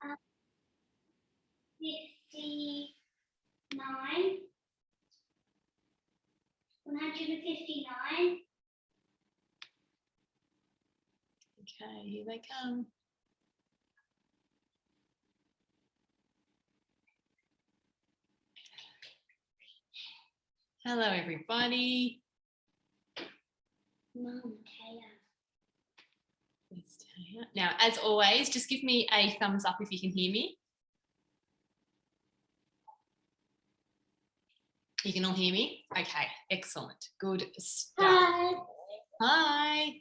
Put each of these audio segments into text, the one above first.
59. 159. Okay, here they come. Hello, everybody. Now, as always, just give me a thumbs up if you can hear me. You can all hear me? Okay, excellent. Good stuff. Hi. Hi.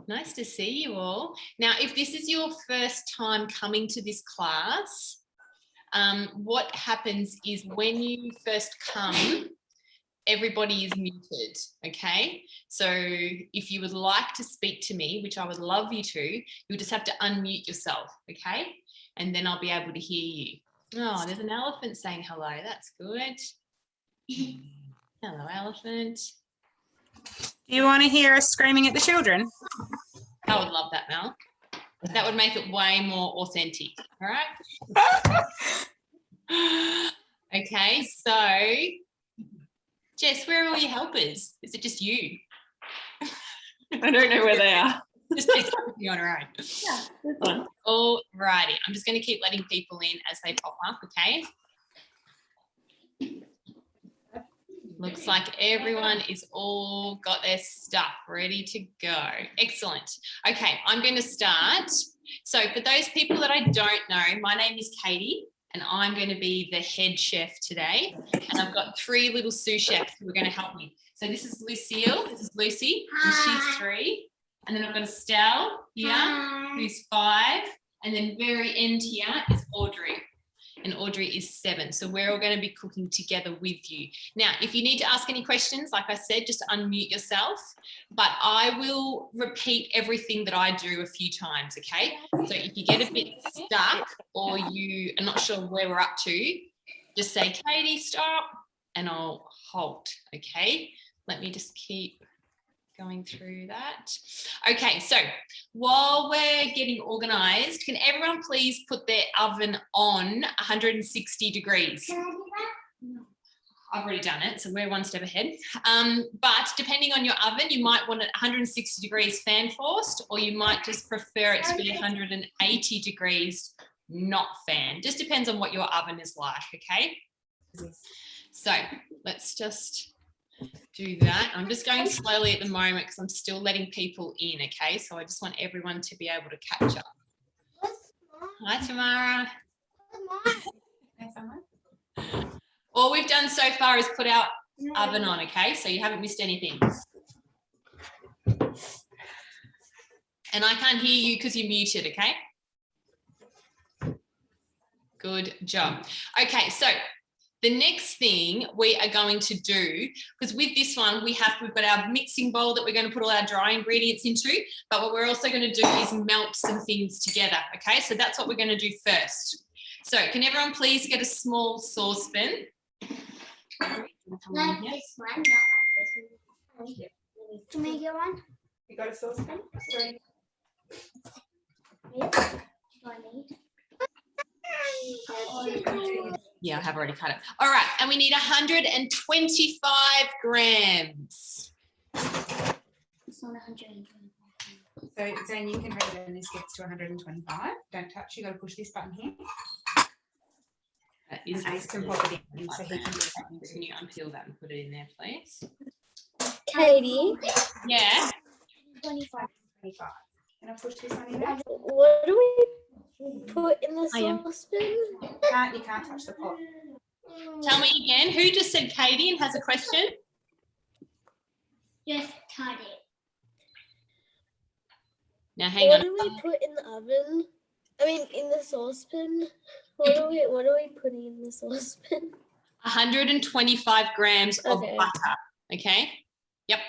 Nice to see you all. Now, if this is your first time coming to this class, what happens is when you first come, everybody is muted, okay? So if you would like to speak to me, which I would love you to, you'll just have to unmute yourself, okay? And then I'll be able to hear you. Oh, there's an elephant saying hello. That's good. Hello, elephant. Do you want to hear us screaming at the children? I would love that, Mel. That would make it way more authentic, all right? Okay, so Jess, where are all your helpers? Is it just you? I don't know where they are. Just on her own. Yeah. All righty. I'm just going to keep letting people in as they pop up, okay? Looks like everyone is all got their stuff ready to go. Excellent. Okay, I'm going to start. So for those people that I don't know, my name is Katie and I'm going to be the head chef today. And I've got 3 little sous chefs who are going to help me. So this is Lucille, this is Lucy, and she's 3. And then I've got Estelle here, who's 5. And then very end here is Audrey. And Audrey is 7. So we're all going to be cooking together with you. Now, if you need to ask any questions, like I said, just unmute yourself. But I will repeat everything that I do a few times, okay? So if you get a bit stuck or you are not sure where we're up to, just say, Katie, stop, and I'll halt, okay? Let me just keep going through that. Okay, so while we're getting organised, can everyone please put their oven on 160 degrees? Can I do that? No. I've already done it, so we're one step ahead. But depending on your oven, you might want it 160 degrees fan forced, or you might just prefer it to be 180 degrees not fan. Just depends on what your oven is like, okay? So let's just do that. I'm just going slowly at the moment because I'm still letting people in, okay? So I just want everyone to be able to catch up. Hi, Tamara. All we've done so far is put our oven on, okay? So you haven't missed anything. And I can't hear you because you're muted, okay? Good job. Okay, so the next thing we are going to do, because with this one, we've got our mixing bowl that we're going to put all our dry ingredients into, but what we're also going to do is melt some things together, okay? So that's what we're going to do first. So can everyone please get a small saucepan? Not this one, not like this one. Can we get one? You got a saucepan? Sorry. Yeah. Do I need? Yeah, I have already cut it. All right, and we need 125 grams. It's not 125. So Zane, you can read it when this gets to 125. Don't touch, you got to push this button here. That is Ace can pop it in so he can do something. Can you unpeel that and put it in there, please? Katie, Yeah. 25. 25. Can I push this one in there? what do we put in the I am. saucepan? You can't touch the pot. Tell me again, who just said Katie and has a question? Just cut it. Now hang What on. do we put in the oven? I mean, in the saucepan. What are we putting in the saucepan? 125 grams of Okay. butter. Okay. Yep.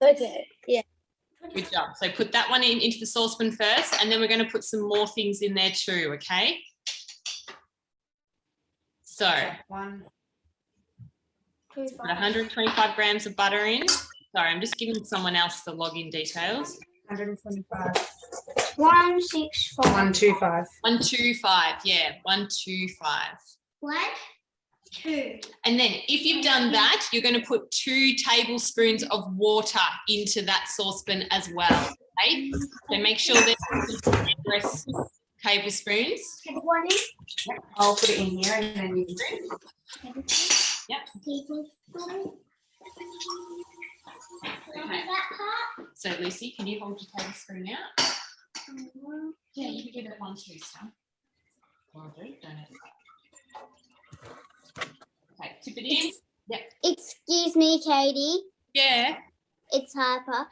Okay, yeah. Good job. So put that one into the saucepan first, and then we're going to put some more things in there too. Okay. So put 125 grams of butter in. Sorry, I'm just giving someone else the login details. 125. 165. 125. 125. Yeah, 125. 1, 2. And then if you've done that, you're going to put 2 tablespoons of water into that saucepan as well. Okay? So make sure that there's tablespoons. I'll put it in here and then you Yep. Okay. So Lucy, can you hold your tablespoon out? Yeah, you can give it 1 teaspoon. Well, don't it? Okay, tip it in. Yep. Excuse me, Katie. Yeah. It's Harper.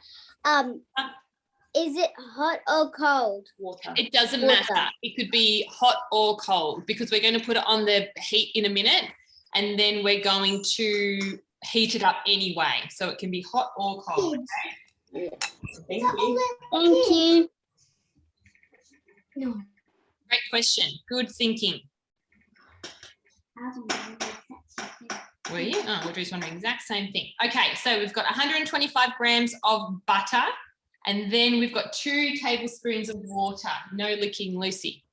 Is it hot or cold? water. It doesn't Water. matter. It could be hot or cold because we're going to put it on the heat in a minute and then we're going to heat it up anyway. So it can be hot or cold. Okay? Thank you. Thank you. No. Great question. Good thinking. Were you? Oh, we're just wondering exact same thing. Okay, so we've got 125 grams of butter and then we've got 2 tablespoons of water. No licking, Lucy.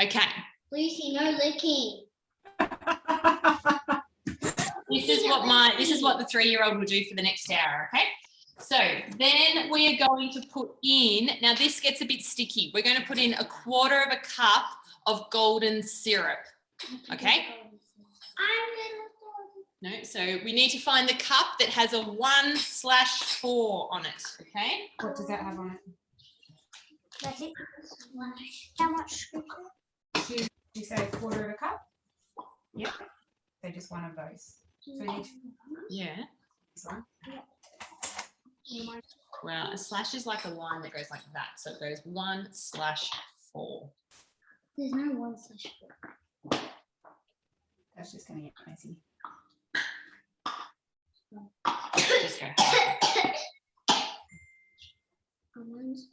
Okay. Lucy, no licking. This is what the 3-year-old will do for the next hour, okay? So then we are going to put in, now this gets a bit sticky. We're going to put in 1/4 cup of golden syrup, okay? No, so we need to find the cup that has a 1/4 on it, okay? What does that have on it? That's it. How much? You say 1/4 cup? Yep. So just one of those. So you need Yeah. this one. Well, a slash is like a line that goes like that. So it goes 1/4. There's no 1/4. That's just going to get messy. Just go. 1/4.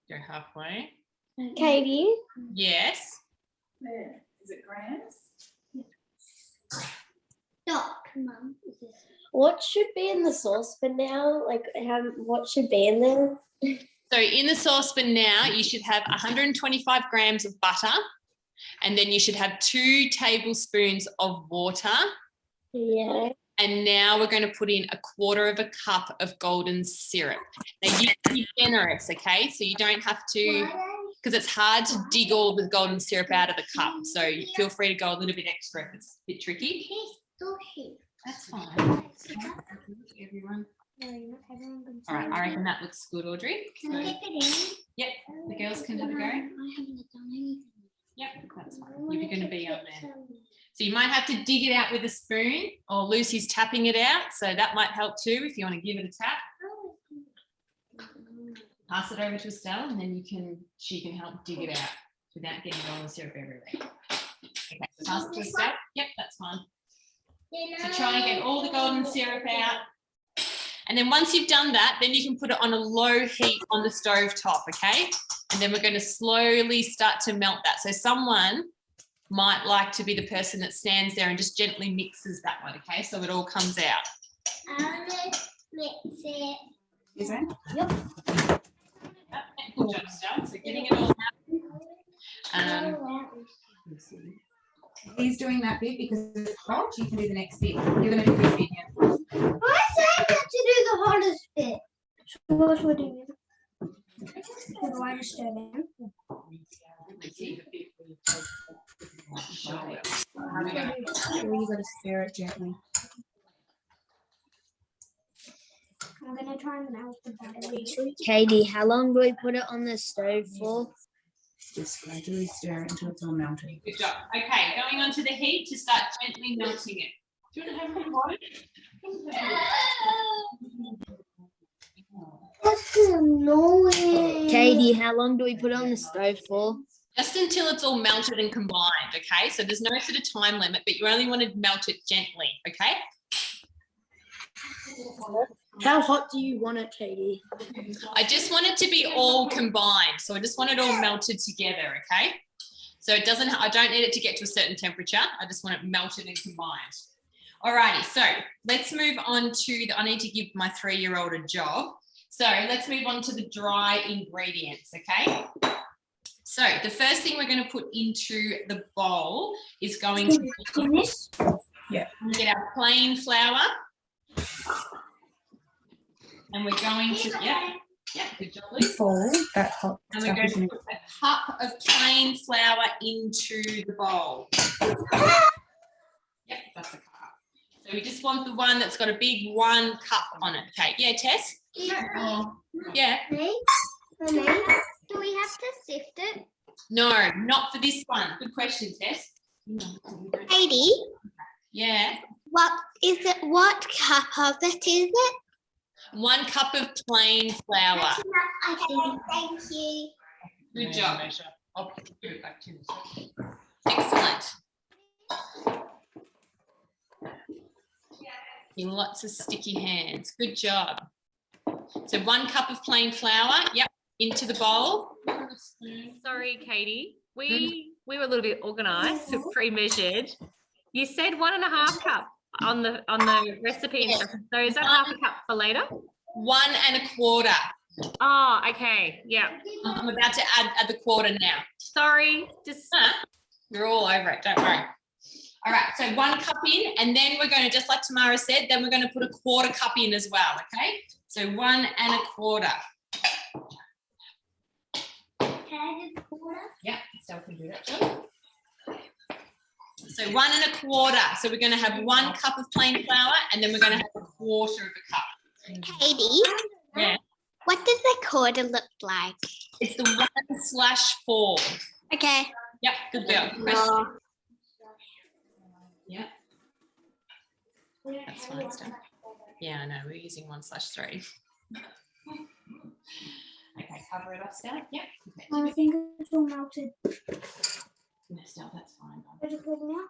Go halfway. Katie, Yes. Is it grams? Stop, Mum. Is this? what should be in the saucepan now? Like, what should be in there? So in the saucepan now, you should have 125 grams of butter and then you should have 2 tablespoons of water. Yeah. And now we're going to put in 1/4 cup of golden syrup. Now you can be generous, okay? So you don't have to, because it's hard to dig all the golden syrup out of the cup. So you feel free to go a little bit extra if it's a bit tricky. That's fine. Everyone. All right, I reckon that looks good, Audrey. Can So, I dip it in? yep, the girls can have a go. I haven't done anything. Yep, that's fine. You're going to be on there. So you might have to dig it out with a spoon, or Lucy's tapping it out. So that might help too if you want to give it a tap. Pass it over to Estelle and then she can help dig it out without getting golden syrup everywhere. Okay, so pass it to Estelle. Yep, that's fine. So try and get all the golden syrup out. And then once you've done that, then you can put it on a low heat on the stove top, okay? And then we're going to slowly start to melt that. So someone might like to be the person that stands there and just gently mixes that one, okay? So it all comes out. I want to mix it. Is it? Yep. Good job, Estelle. So getting it all out. He's doing that bit because it's hot. You can do the next bit. You're going to do this bit here. I said that to do the hardest bit. What would you do? Do I just do it? You got to stir it gently. I'm going to try and melt the butter. Katie, how long do we put it on the stove for? Just gradually stir it until it's all melted. Good job. Okay, going on to the heat to start gently melting it. Do you want to have any water? That's annoying. Katie, how long do we put it on the stove for? Just until it's all melted and combined, okay? So there's no sort of time limit, but you only want to melt it gently, okay? How hot do you want it, Katie? I just want it to be all combined. So I just want it all melted together, okay? So I don't need it to get to a certain temperature. I just want it melted and combined. Alrighty, so let's move on to I need to give my 3-year-old a job. So let's move on to the dry ingredients, okay? So the first thing we're going to put into the bowl is going to be this. Yeah. get our plain flour. And we're going to, good job, Liz. Before that hot And we're stuff going is in to it. put a cup of plain flour into the bowl. Yep, that's a cup. So we just want the one that's got a big 1 cup on it. Okay, yeah, Tess? Yeah. Me? Do we have to sift it? No, not for this one. Good question, Tess. Katie, Yeah. what is it? What cup of it is it? 1 cup of plain flour. Okay, thank you. Good job. I'll give it back to you. Excellent. Lots of sticky hands. Good job. So 1 cup of plain flour. Yep, into the bowl. Sorry, Katie. We were a little bit organised, pre-measured. You said 1.5 cup on the recipe instructions. So is that half a cup for later? 1 1/4. Oh, okay. Yeah. I'm about to add the quarter now. Sorry. Just You're all over it. Don't worry. All right. So 1 cup in, and then we're going to, just like Tamara said, then we're going to put a 1/4 cup in as well. Okay. So 1 1/4. Yeah. So we can do that too. So 1 1/4. So we're going to have 1 cup of plain flour, and then we're going to have 1/4 of a cup. Katie, Yeah. what does the quarter look like? It's the 1/4. Okay. Yep. Good girl. Question. Yeah. That's fine stuff. Yeah, I know. We're using 1/3. Okay, cover it up, Stella. Yep. Okay. I think it's all melted. No, Stella, that's fine. Is it good now?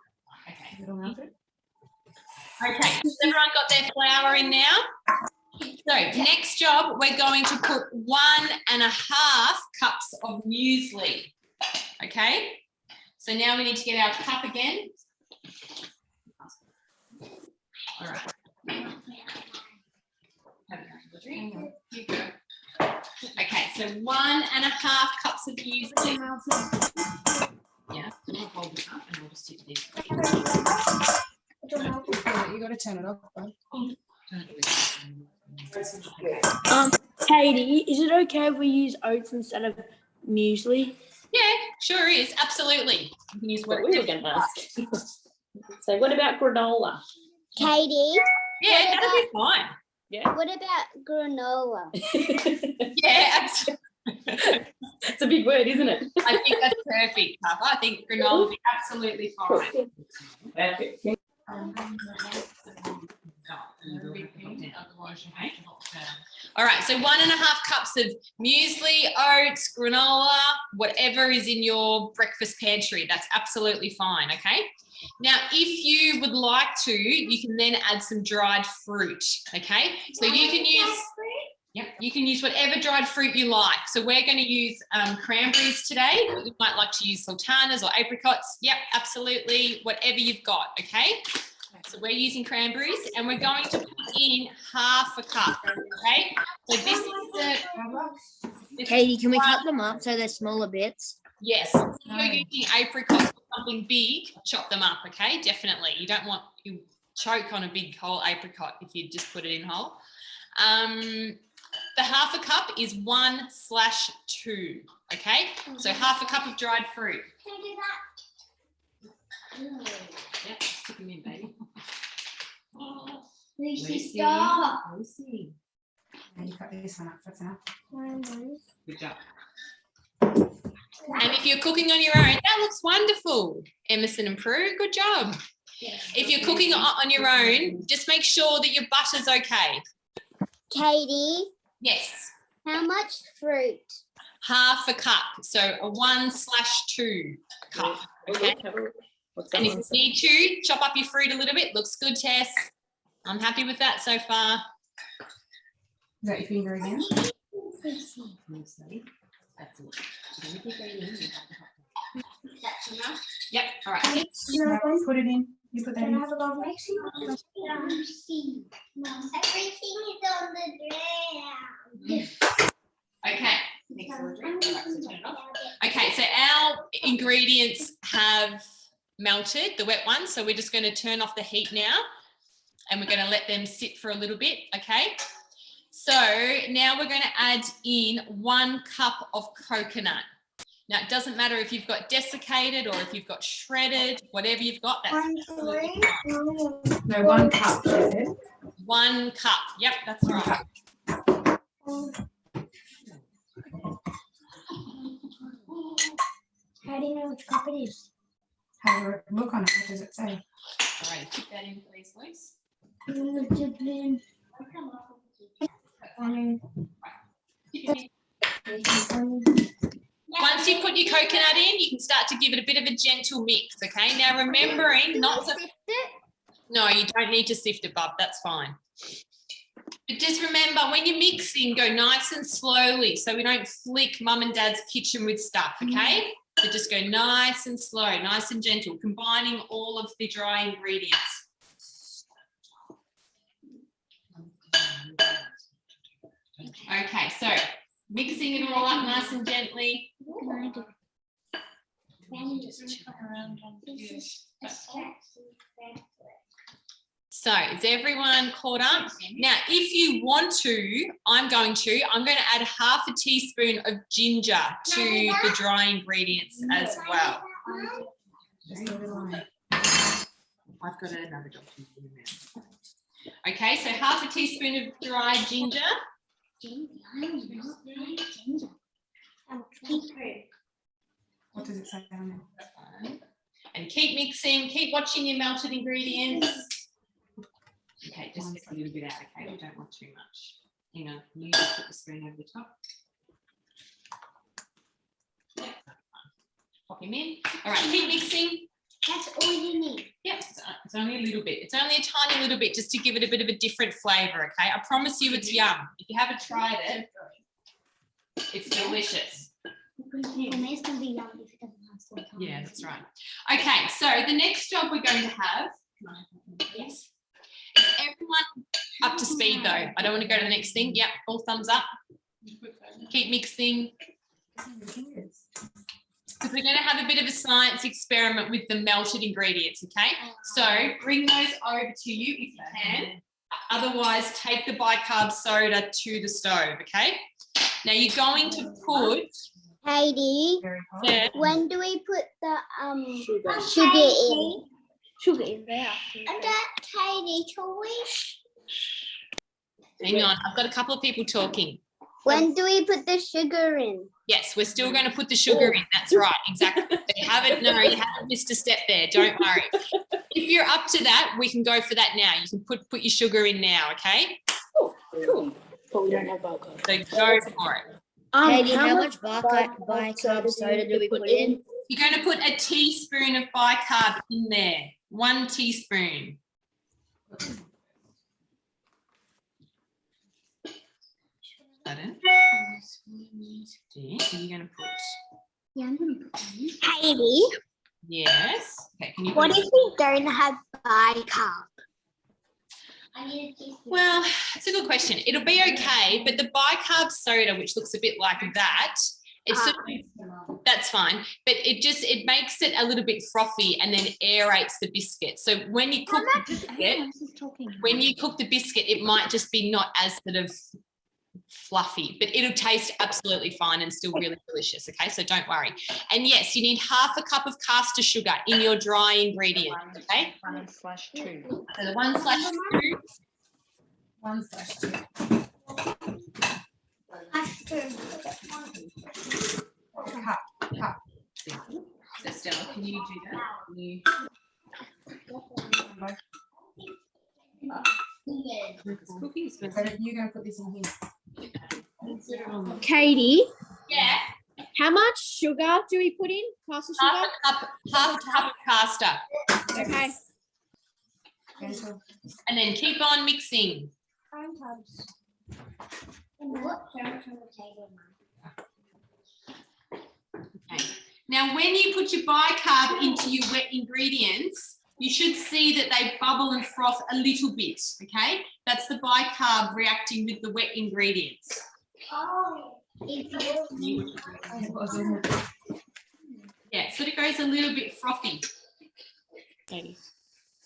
Okay. Okay. Has everyone got their flour in now? So next job, we're going to put 1.5 cups of muesli. Okay. So now we need to get our cup again. All right. You go. Okay, so 1.5 cups of muesli. Yeah, I'll hold this up and we'll just do this. You got to turn it off, bud. Katie, is it okay if we use oats instead of muesli? Yeah, sure is. Absolutely. You can use What what we were going to ask. So what about granola? Katie, Yeah, that'll be fine. what about granola? Yeah, absolutely. It's a big word, isn't it? I think that's perfect, Papa. I think granola will be absolutely fine. Perfect. All right, so 1.5 cups of muesli, oats, granola, whatever is in your breakfast pantry. That's absolutely fine, okay? Now, if you would like to, you can then add some dried fruit, okay? So you can use, you can use whatever dried fruit you like. So we're going to use cranberries today. You might like to use sultanas or apricots. Yep, absolutely, whatever you've got, okay? So we're using cranberries and we're going to put in 1/2 cup, okay? So this is the... Katie, can we cut them up so they're smaller bits? Yes, if you're using apricots or something big, chop them up, okay? Definitely. You don't want, you choke on a big whole apricot if you just put it in whole. The 1/2 cup is 1/2, okay? So 1/2 cup of dried fruit. Can I do that? Yep, stick them in, baby. Lucy, stop. Lucy. And you cut this one up, that's enough. Good job. And if you're cooking on your own, that looks wonderful. Emerson and Prue, good job. If you're cooking on your own, just make sure that your butter's okay. Katie, Yes, how much fruit? 1/2 cup, so a 1/2 cup. Okay. And if you need to, chop up your fruit a little bit. Looks good, Tess. I'm happy with that so far. Is that your finger again? That's it. That's enough. Yep, all right. Put it in. You put that Can I in. have a go of mixing? Everything is on the ground. Okay. Okay, so our ingredients have melted, the wet ones. So we're just going to turn off the heat now and we're going to let them sit for a little bit. Okay. So now we're going to add in 1 cup of coconut. Now, it doesn't matter if you've got desiccated or if you've got shredded, whatever you've got, that's No, 1 cup. She said. 1 cup. Yep, that's right. How do you know which cup it is? Have a look on it. What does it say? All right, put that in, please, Luce. Once you put your coconut in, you can start to give it a bit of a gentle mix, okay? Now, remembering not to... No, you don't need to sift it, bub. That's fine. But just remember, when you're mixing, go nice and slowly so we don't flick mum and dad's kitchen with stuff, okay? So just go nice and slow, nice and gentle, combining all of the dry ingredients. Okay, so mixing it all up nice and gently. So is everyone caught up? Now, if you want to, I'm going to add 1/2 teaspoon of ginger to the dry ingredients as well. Just a little line. I've got another document in there. Okay, so 1/2 teaspoon of dried ginger. What does it say on there? And keep mixing, keep watching your melted ingredients. Okay, just get a little bit out, okay? We don't want too much. Hang on, can you just put the spoon over the top? Yep. Pop him in. All right, keep mixing. That's all you need. Yep, it's only a little bit. It's only a tiny little bit just to give it a bit of a different flavour, okay? I promise you it's yum. If you haven't tried it, it's delicious. It's gonna be yummy if it doesn't have salt on it. Yeah, that's right. Okay, so the next job we're going to have, yes, is everyone up to speed though? I don't want to go to the next thing. Yep, all thumbs up. Keep mixing. Because we're going to have a bit of a science experiment with the melted ingredients, okay? So bring those over to you if you can. Otherwise, take the bicarb soda to the stove, okay? Now you're going to put... Heidi, Yeah. when do we put the sugar in? Sugar in there. Heidi, Hang on, I've got a couple of people talking. when do we put the sugar in? Yes, we're still going to put the sugar in. That's right, exactly. You haven't missed a step there. Don't worry. If you're up to that, we can go for that now. You can put your sugar in now, okay? Cool. But we don't have bicarb. So go for it. Heidi, how much bicarb soda do we put in? You're going to put a teaspoon of bicarb in there. 1 teaspoon. That in? Yeah, so you're going to put... Yeah, I'm gonna put that in. Heidi, Yes. Okay, can you what put if we don't have bicarb? I need a teaspoon. Well, it's a good question. It'll be okay, but the bicarb soda, which looks a bit like that, it's sort of, that's fine, but it makes it a little bit frothy and then aerates the biscuit. So when you cook the biscuit, it might just be not as sort of fluffy, but it'll taste absolutely fine and still really delicious. Okay, so don't worry. And yes, you need 1/2 cup of caster sugar in your dry ingredient. Okay, 1/2. so the 1/2. 1/2. Cup. So Stella, can you do that? Can you... Cookies. So you're going to put this in here. Katie, Yeah. how much sugar do we put in? Caster sugar? 1/2 cup of caster. Okay. Gentle. And then keep on mixing. Okay. Now, when you put your bicarb into your wet ingredients, you should see that they bubble and froth a little bit, okay? That's the bicarb reacting with the wet ingredients. Oh. Yeah, so it goes a little bit frothy. Katie.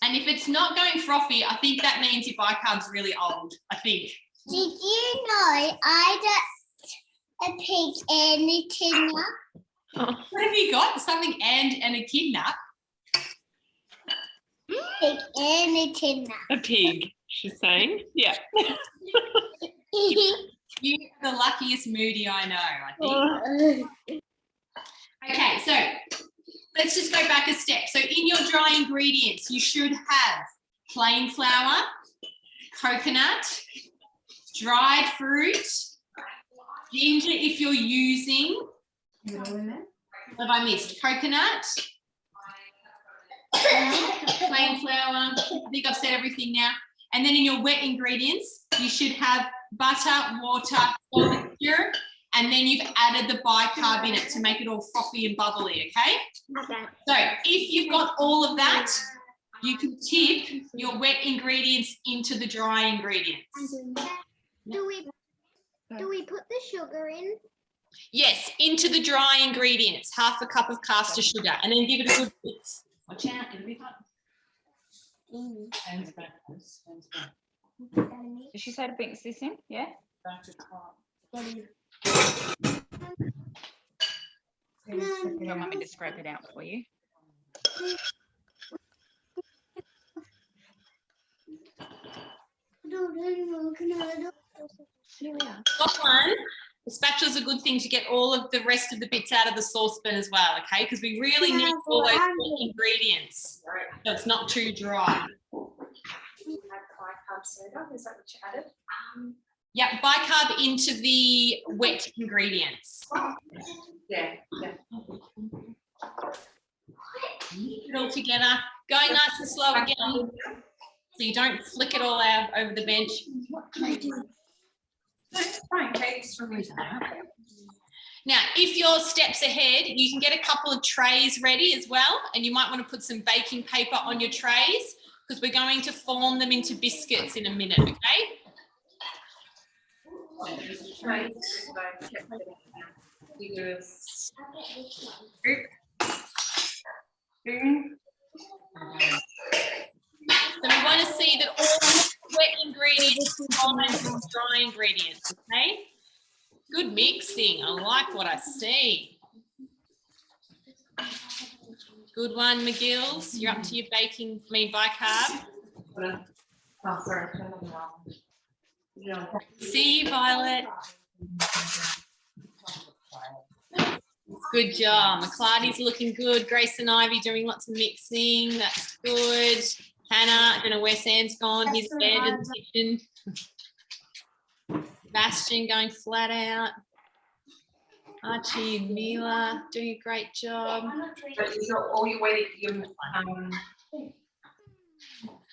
And if it's not going frothy, I think that means your bicarb's really old, I think. Did you know I got a pig and a kidnap? What have you got? Something and a kidnap? Pig and a kidnap. A pig, she's saying. Yeah. You're the luckiest Moody I know, I think. Okay, so let's just go back a step. So in your dry ingredients, you should have plain flour, coconut, dried fruit, ginger if you're using, what have I missed? Coconut, plain flour, I think I've said everything now. And then in your wet ingredients, you should have butter, water, salt, sugar, and then you've added the bicarb in it to make it all frothy and bubbly, okay? So if you've got all of that, you can tip your wet ingredients into the dry ingredients. Do we put the sugar in? Yes, into the dry ingredients, half a cup of caster sugar, and then give it a good mix. Watch out, it'll be hot. Did she say to mix this in? Yeah. You don't want me to scrape it out for you? Top one, the spatula is a good thing to get all of the rest of the bits out of the saucepan as well, okay? Because we really need all those ingredients, so it's not too dry. Bicarb soda, is that what you added? Yeah, bicarb into the wet ingredients. Yeah. Put it all together. Going nice and slow again, so you don't flick it all out over the bench. Now, if you're steps ahead, you can get a couple of trays ready as well, and you might want to put some baking paper on your trays because we're going to form them into biscuits in a minute, okay? So we want to see that all the wet ingredients combine with dry ingredients, okay? Good mixing. I like what I see. Good one, McGills. You're up to your bicarb. Oh, sorry. See you, Violet. Good job. McClarty's looking good. Grace and Ivy doing lots of mixing. That's good. Hannah, I don't know where Sam's gone. He's bed in the kitchen. Sebastian going flat out. Archie and Mila doing a great job. But you got all your wet,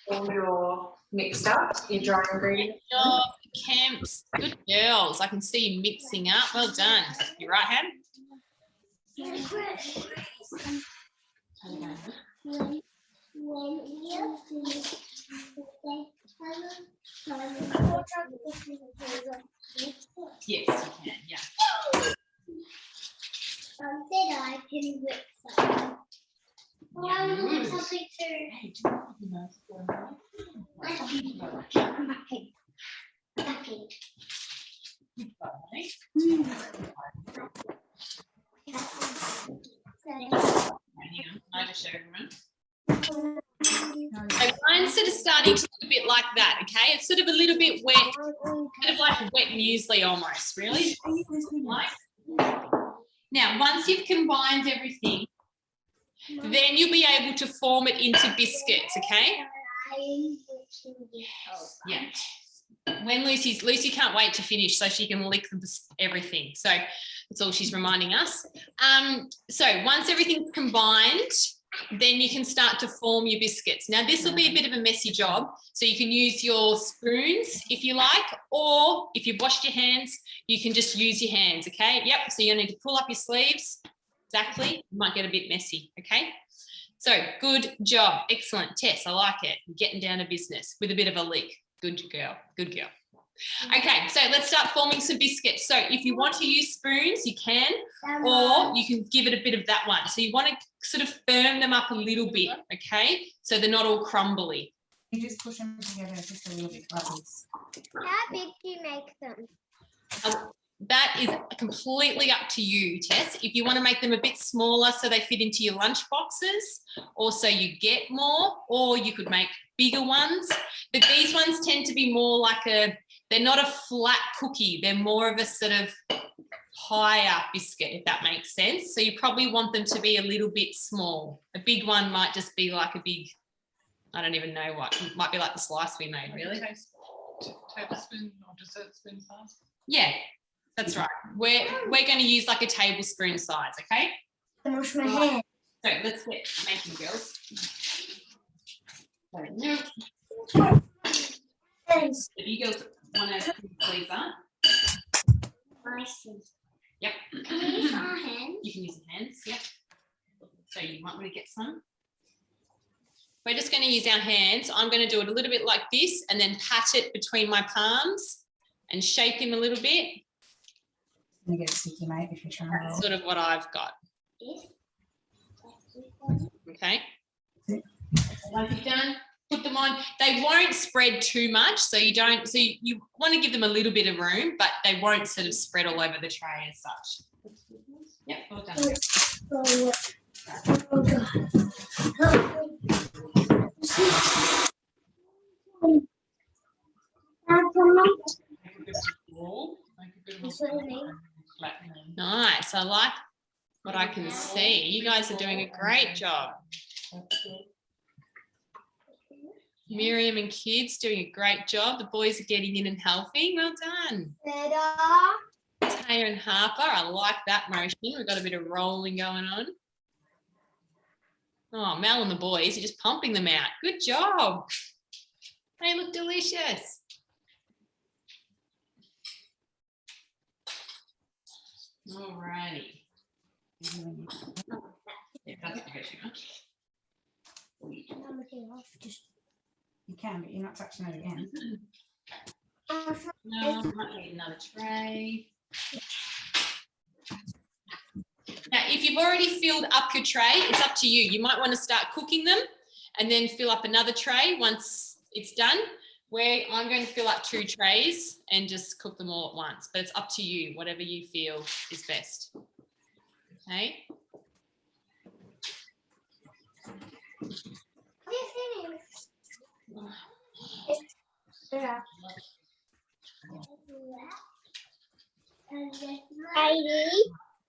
all your mixed up, your dry ingredients. Good job, Camps. Good girls. I can see you mixing up. Well done. You right, Hannah? Yes, you can. Yeah. Said I can whip something. Oh, I want to whip something too. I just show everyone. So mine's sort of starting to look a bit like that, okay? It's sort of a little bit wet, kind of like wet muesli almost, really. Now, once you've combined everything, then you'll be able to form it into biscuits, okay? Yeah. When Lucy can't wait to finish so she can lick everything. So that's all she's reminding us. So once everything's combined, then you can start to form your biscuits. Now this will be a bit of a messy job, so you can use your spoons if you like, or if you've washed your hands, you can just use your hands, okay? Yep, so you need to pull up your sleeves. Exactly, it might get a bit messy, okay? So good job. Excellent, Tess. I like it. You're getting down to business with a bit of a lick. Good girl. Good girl. Okay, so let's start forming some biscuits. So if you want to use spoons, you can, or you can give it a bit of that one. So you want to sort of firm them up a little bit, okay? So they're not all crumbly. You just push them together just a little bit like this. How big do you make them? That is completely up to you, Tess. If you want to make them a bit smaller so they fit into your lunch boxes, or so you get more, or you could make bigger ones. But these ones tend to be more like they're not a flat cookie. They're more of a sort of higher biscuit, if that makes sense. So you probably want them to be a little bit small. A big one might just be like a big, I don't even know what, it might be like the slice we made, really. Tablespoon or dessert spoon size? Yeah, that's right. We're going to use like a tablespoon size, okay? I wash my hands. So let's get making, girls. So now, Hands. if you girls want to please that. Yep. Can we use our hands? You can use your hands, yep. So you might want to get some. We're just going to use our hands. I'm going to do it a little bit like this and then pat it between my palms and shake them a little bit. You get it sticky, mate, if you're trying That's to. sort of what I've got. Okay. Once you've done, put them on. They won't spread too much, so you don't. So you want to give them a little bit of room, but they won't sort of spread all over the tray as such. Yep, well done. Oh, God. Nice. I like what I can see. You guys are doing a great job. Miriam and kids doing a great job. The boys are getting in and helping. Well done. Taya and Harper, I like that motion. We've got a bit of rolling going on. Oh, Mel and the boys are just pumping them out. Good job. They look delicious. All righty. Yeah, that's okay, Shima. You can, but you're not touching it again. No, I might need another tray. Now, if you've already filled up your tray, it's up to you. You might want to start cooking them and then fill up another tray once it's done. Where I'm going to fill up 2 trays and just cook them all at once. But it's up to you, whatever you feel is best. Okay. Heidi,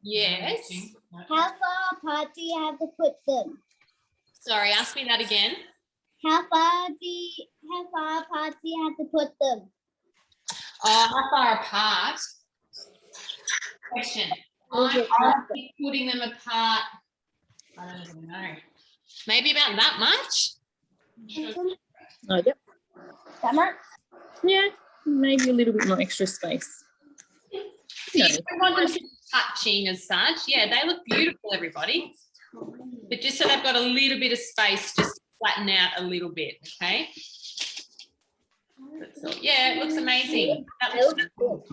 Yes. how far apart do you have to put them? Sorry, ask me that again. How far apart do you have to put them? How far apart? Question. I'll be putting them apart. I don't even know. Maybe about that much? Oh, yep. That much? Yeah, maybe a little bit more extra space. So you don't want them to be touching as such. Yeah, they look beautiful, everybody. But just so they've got a little bit of space, just to flatten out a little bit, okay? That's all. Yeah, it looks amazing. That looks cool.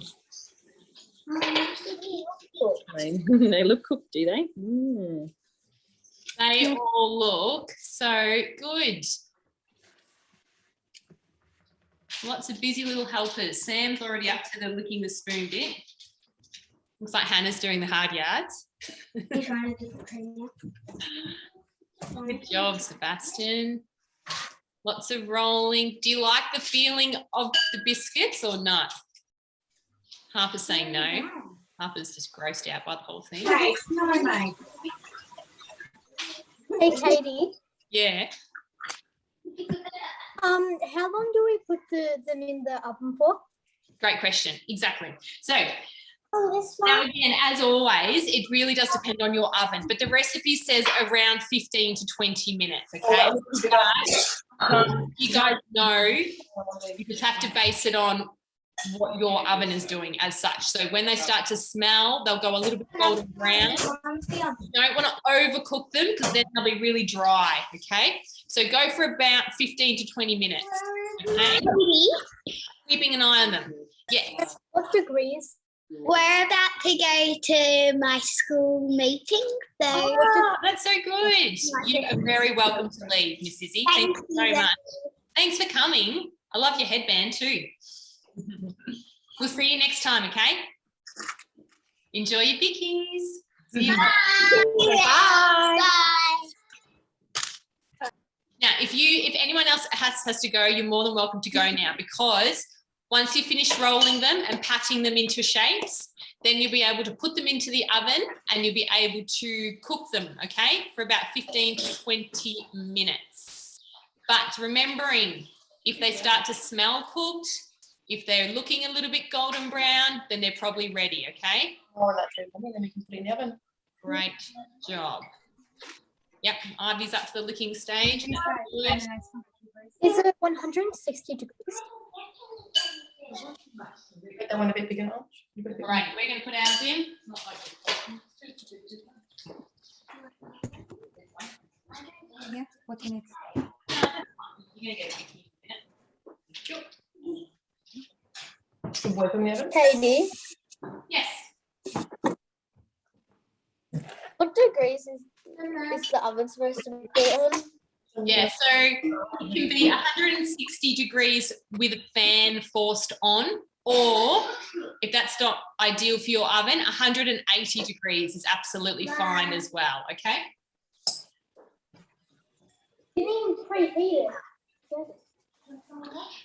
They look cooked, do they? Mm. They all look so good. Lots of busy little helpers. Sam's already up to the licking the spoon bit. Looks like Hannah's doing the hard yards. Good job, Sebastian. Lots of rolling. Do you like the feeling of the biscuits or not? Harper's saying no. Harper's just grossed out by the whole thing. No, mate. Hey, Katie. Yeah. How long do we put them in the oven for? Great question. Exactly. So Oh, this now one. again, as always, it really does depend on your oven, but the recipe says around 15 to 20 minutes, okay? You guys know you just have to base it on what your oven is doing as such. So when they start to smell, they'll go a little bit golden brown. You don't want to overcook them because then they'll be really dry, okay? So go for about 15 to 20 minutes, okay? Keeping an eye on them. Yes. What degrees? We're about to go to my school meeting. So Oh, that's so good. You are very welcome to leave, Miss Izzy. Thank you so much. Thanks for coming. I love your headband too. We'll see you next time, okay? Enjoy your bickies. See you. Bye. Now, if anyone else has to go, you're more than welcome to go now, because once you finish rolling them and patting them into shapes, then you'll be able to put them into the oven and you'll be able to cook them, okay, for about 15 to 20 minutes. But remembering, if they start to smell cooked, if they're looking a little bit golden brown, then they're probably ready, okay? Oh, that's it. Then we can put it in the oven. Great job. Yep, Ivy's up to the licking stage. Good. Is it 160 degrees? Make that one a bit bigger, Arch. All right, we're going to put ours in. Yeah, what's next? You're going to get a bit in a minute. Should work in the oven. Katie, Yes. what degrees is the oven supposed to be on? Yeah, so it can be 160 degrees with a fan forced on, or if that's not ideal for your oven, 180 degrees is absolutely fine as well, okay? You mean preheated?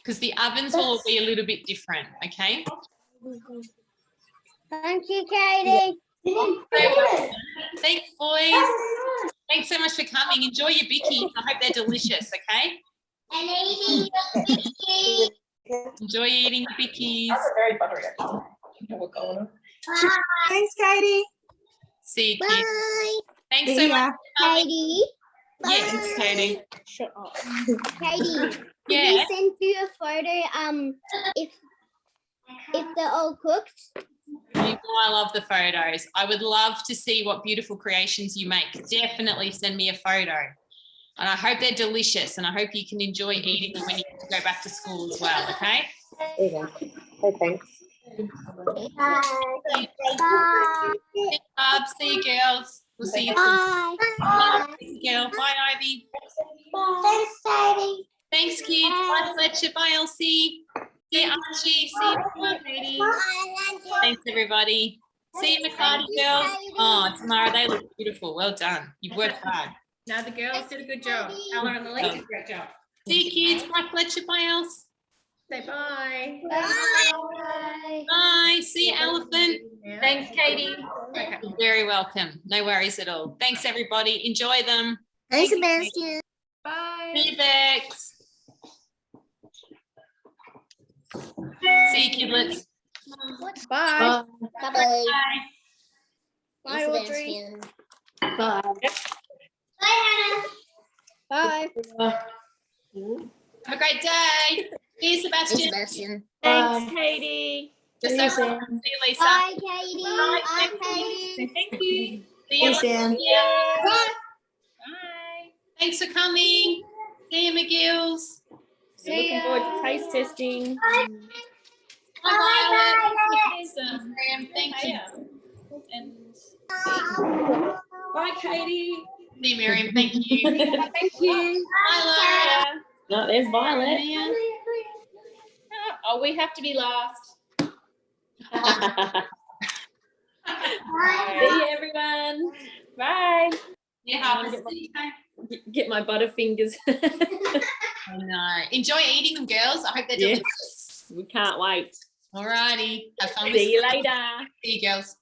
Because the ovens will be a little bit different, okay? thank you, Katie. Thanks, boys. Thanks so much for coming. Enjoy your bickies. I hope they're delicious, okay? And eating your biscuits. Enjoy eating your bickies. That's very buttery, actually. You know what's going on. Thanks, Katie. See you, kids. Bye, Thanks See so ya. much for coming. Katie. Yes, Katie. Shut up. Katie, Yeah. can we send you a photo if they're all cooked? You know I love the photos. I would love to see what beautiful creations you make. Definitely send me a photo. And I hope they're delicious, and I hope you can enjoy eating them when you get to go back to school as well, okay? There you go. Okay, thanks. Bye. Bye, Bob. See you, girls. We'll see you soon. Bye. Bye, girl. Bye, Ivy. Thanks, Katie. Thanks, kids. Bye, Fletcher. Bye, Elsie. See you, Archie. See you, Bye, Katie. Thanks, everybody. See you, McCarty girls. Oh, Tamara, they look beautiful. Well done. You've worked hard. No, the girls did a good job. Ella and Lily did a great job. See you, kids. Bye, Fletcher. Bye, Els. Say bye. Bye. Bye. See you, Elephant. Thanks, Katie. Okay. You're very welcome. No worries at all. Thanks, everybody. Enjoy them. Thanks, Sebastian. Bye. See you, Bex. See you, kidlets. Bye. Bye. Bye, Audrey. Bye. Bye, Hannah. Bye. Have a great day. See you, Sebastian. Sebastian. Thanks, Katie. Just so see you, Lisa. Bye, Katie. Bye, Bye, Katie. Thank you. See you, Sam. Olivia. Bye. Thanks for coming. See you, McGills. We're looking forward to taste testing. Bye, Violet. Thank you. And bye, Katie. See you, Miriam. Thank you. Thank you. Bye, Laura. No, there's Violet. Mia. Oh, we have to be last. See you, everyone. Bye. Yeah, Harper. Get my butterfingers. I know. Enjoy eating them, girls. I hope they're Yes. delicious. We can't wait. All righty. Have fun. See you later. See you, girls.